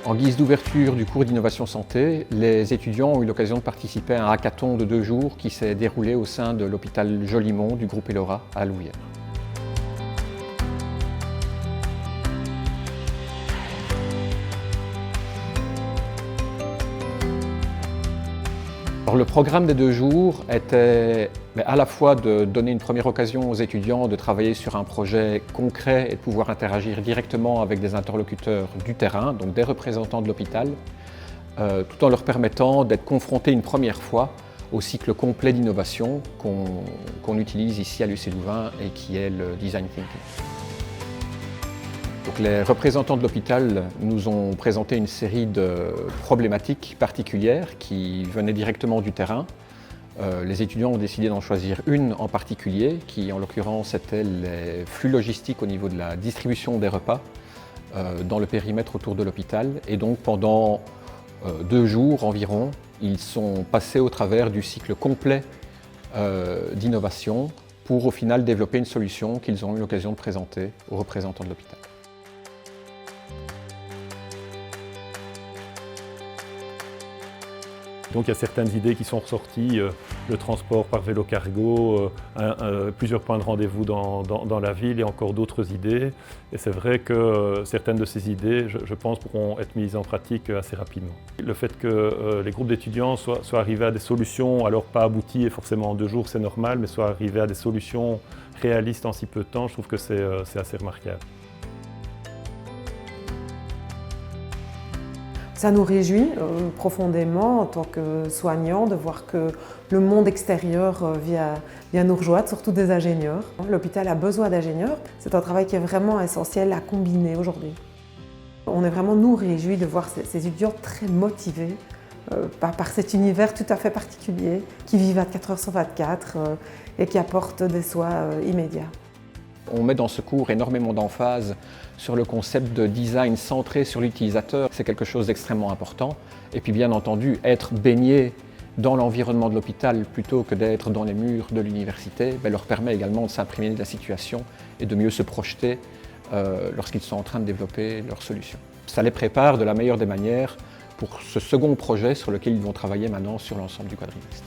En guise d'ouverture du cours d'innovation santé, les étudiants ont eu l'occasion de participer à un hackathon de 2 jours qui s'est déroulé au sein de l'hôpital Jolimont du groupe Elora à Louvière. Alors, le programme des 2 jours était à la fois de donner une première occasion aux étudiants de travailler sur un projet concret et de pouvoir interagir directement avec des interlocuteurs du terrain, donc des représentants de l'hôpital, tout en leur permettant d'être confrontés une première fois au cycle complet d'innovation qu'on utilise ici à l'UC Louvain et qui est le Design Thinking. Donc, les représentants de l'hôpital nous ont présenté une série de problématiques particulières qui venaient directement du terrain. Les étudiants ont décidé d'en choisir une en particulier, qui en l'occurrence était les flux logistiques au niveau de la distribution des repas dans le périmètre autour de l'hôpital. Et donc pendant 2 jours environ, ils sont passés au travers du cycle complet d'innovation pour au final développer une solution qu'ils ont eu l'occasion de présenter aux représentants de l'hôpital. Donc il y a certaines idées qui sont ressorties, le transport par vélo cargo, plusieurs points de rendez-vous dans la ville et encore d'autres idées. Et c'est vrai que certaines de ces idées, je pense, pourront être mises en pratique assez rapidement. Le fait que les groupes d'étudiants soient arrivés à des solutions, alors pas abouties et forcément en 2 jours c'est normal, mais soient arrivés à des solutions réalistes en si peu de temps, je trouve que c'est assez remarquable. Ça nous réjouit profondément en tant que soignants de voir que le monde extérieur vient nous rejoindre, surtout des ingénieurs. L'hôpital a besoin d'ingénieurs. C'est un travail qui est vraiment essentiel à combiner aujourd'hui. On est vraiment, nous, réjouis de voir ces étudiants très motivés par cet univers tout à fait particulier, qui vit 24 heures sur 24 et qui apporte des soins immédiats. On met dans ce cours énormément d'emphase sur le concept de design centré sur l'utilisateur. C'est quelque chose d'extrêmement important. Et puis bien entendu, être baigné dans l'environnement de l'hôpital plutôt que d'être dans les murs de l'université leur permet également de s'imprégner de la situation et de mieux se projeter lorsqu'ils sont en train de développer leurs solutions. Ça les prépare de la meilleure des manières pour ce second projet sur lequel ils vont travailler maintenant sur l'ensemble du quadrimestre.